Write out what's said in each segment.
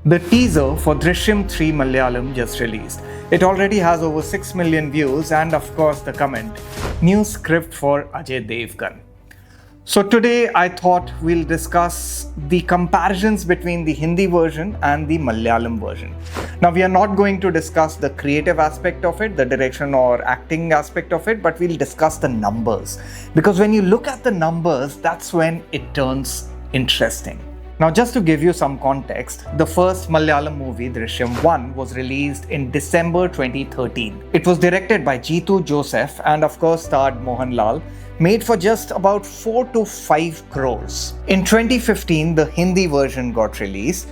The teaser for Drishyam 3 Malayalam just released. It already has over 6 million views and of course the comment, new script for Ajay Devgn. So today I thought we'll discuss the comparisons between the Hindi version and the Malayalam version. Now we are not going to discuss the creative aspect of it, the direction or acting aspect of it, but we'll discuss the numbers. Because when you look at the numbers, that's when it turns interesting. Now just to give you some context, the first Malayalam movie, Drishyam 1, was released in December 2013. It was directed by Jeetu Joseph and of course starred Mohanlal, made for just about 4 to 5 crores. In 2015, the Hindi version got released,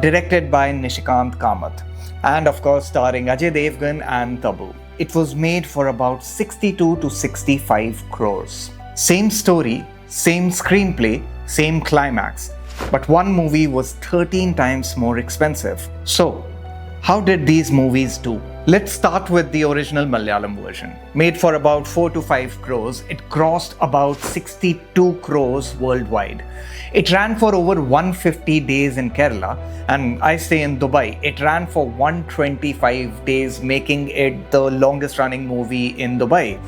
directed by Nishikant Kamath, and of course starring Ajay Devgn and Tabu. It was made for about 62 to 65 crores. Same story, same screenplay, same climax. But one movie was 13 times more expensive. So, how did these movies do? Let's start with the original Malayalam version. Made for about 4 to 5 crores, it grossed about 62 crores worldwide. It ran for over 150 days in Kerala, and I stay in Dubai. It ran for 125 days, making it the longest running movie in Dubai,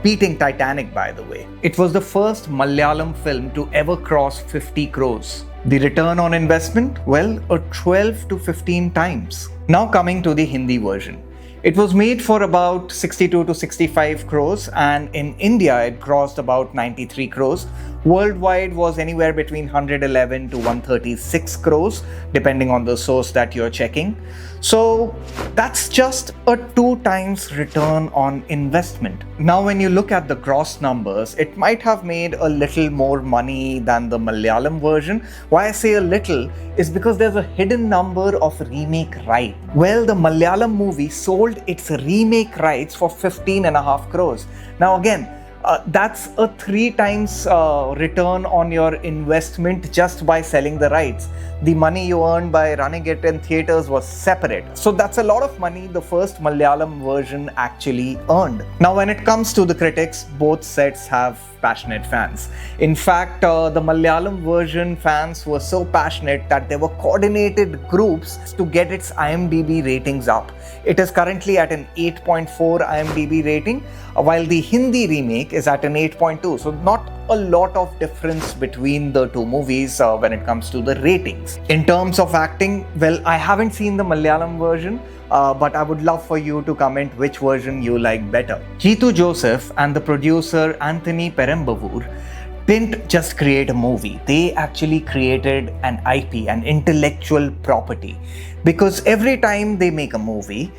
beating Titanic, by the way. It was the first Malayalam film to ever cross 50 crores. The return on investment? Well, a 12 to 15 times. Now coming to the Hindi version. It was made for about 62 to 65 crores and in India it grossed about 93 crores. Worldwide was anywhere between 111 to 136 crores depending on the source that you're checking. So that's just a 2 times return on investment. Now when you look at the gross numbers, it might have made a little more money than the Malayalam version. Why I say a little is because there's a hidden number of remake rights. Well, the Malayalam movie sold its remake rights for 15.5 crores. Now again, that's a 3 times return on your investment just by selling the rights. The money you earned by running it in theatres was separate. So that's a lot of money the first Malayalam version actually earned. Now when it comes to the critics, both sets have passionate fans. In fact, the Malayalam version fans were so passionate that there were coordinated groups to get its IMDB ratings up. It is currently at an 8.4 IMDB rating, while the Hindi remake is at an 8.2. So not a lot of difference between the two movies when it comes to the ratings. In terms of acting, well, I haven't seen the Malayalam version, but I would love for you to comment which version you like better. Jeetu Joseph and the producer Anthony Perembavur didn't just create a movie, they actually created an IP, an intellectual property. Because every time they make a movie,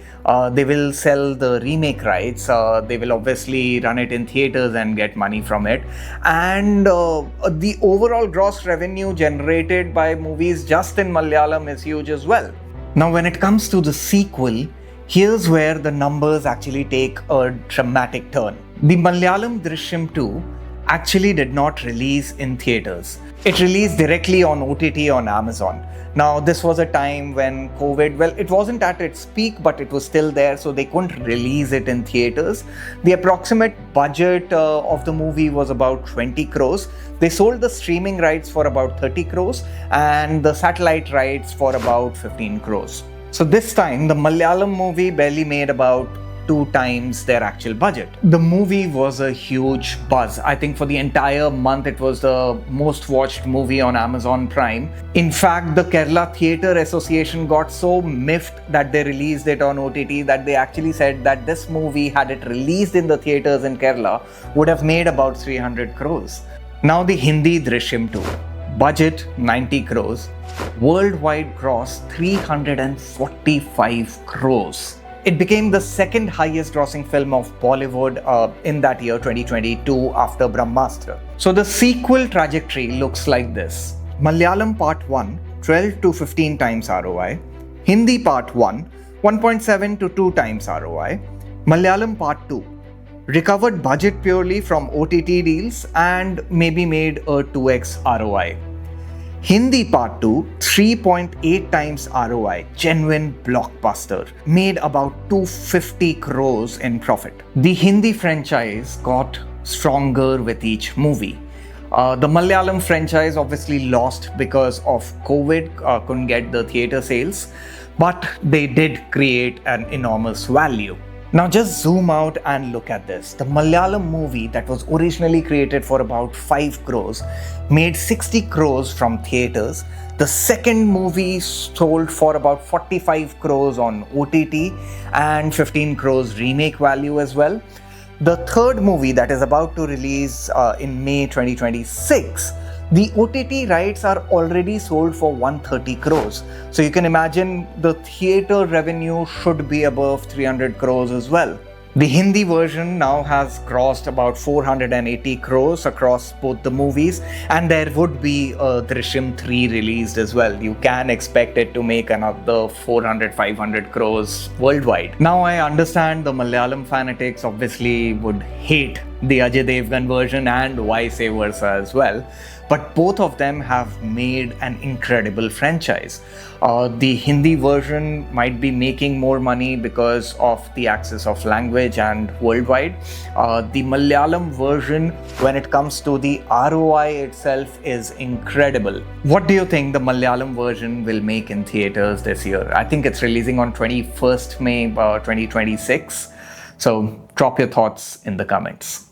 they will sell the remake rights, they will obviously run it in theatres and get money from it. And the overall gross revenue generated by movies just in Malayalam is huge as well. Now when it comes to the sequel, here's where the numbers actually take a dramatic turn. The Malayalam Drishyam 2 actually did not release in theatres. It released directly on OTT on Amazon. Now this was a time when COVID, well, it wasn't at its peak, but it was still there, so they couldn't release it in theatres. The approximate budget of the movie was about 20 crores. They sold the streaming rights for about 30 crores and the satellite rights for about 15 crores. So this time, the Malayalam movie barely made about 2 times their actual budget. The movie was a huge buzz. I think for the entire month it was the most watched movie on Amazon Prime. In fact, the Kerala Theatre Association got so miffed that they released it on OTT that they actually said that this movie, had it released in the theatres in Kerala, would have made about 300 crores. Now the Hindi Drishyam 2. Budget 90 crores. Worldwide gross 345 crores. It became the second highest grossing film of Bollywood in that year, 2022, after Brahmastra. So the sequel trajectory looks like this. Malayalam Part 1, 12 to 15 times ROI. Hindi Part 1, 1.7 to 2 times ROI. Malayalam Part 2, recovered budget purely from OTT deals and maybe made a 2x ROI. Hindi Part 2, 3.8 times ROI, genuine blockbuster, made about 250 crores in profit. The Hindi franchise got stronger with each movie. The Malayalam franchise obviously lost because of COVID, couldn't get the theatre sales, but they did create an enormous value. Now just zoom out and look at this. The Malayalam movie that was originally created for about 5 crores made 60 crores from theatres. The second movie sold for about 45 crores on OTT and 15 crores remake value as well. The third movie that is about to release in May 2026, the OTT rights are already sold for 130 crores. So you can imagine the theatre revenue should be above 300 crores as well. The Hindi version now has crossed about 480 crores across both the movies, and there would be a Drishyam 3 released as well. You can expect it to make another 400-500 crores worldwide. Now I understand the Malayalam fanatics obviously would hate the Ajay Devgn version and vice versa as well. But both of them have made an incredible franchise. The Hindi version might be making more money because of the access of language and worldwide. The Malayalam version, when it comes to the ROI itself, is incredible. What do you think the Malayalam version will make in theatres this year? I think it's releasing on 21st May 2026. So drop your thoughts in the comments.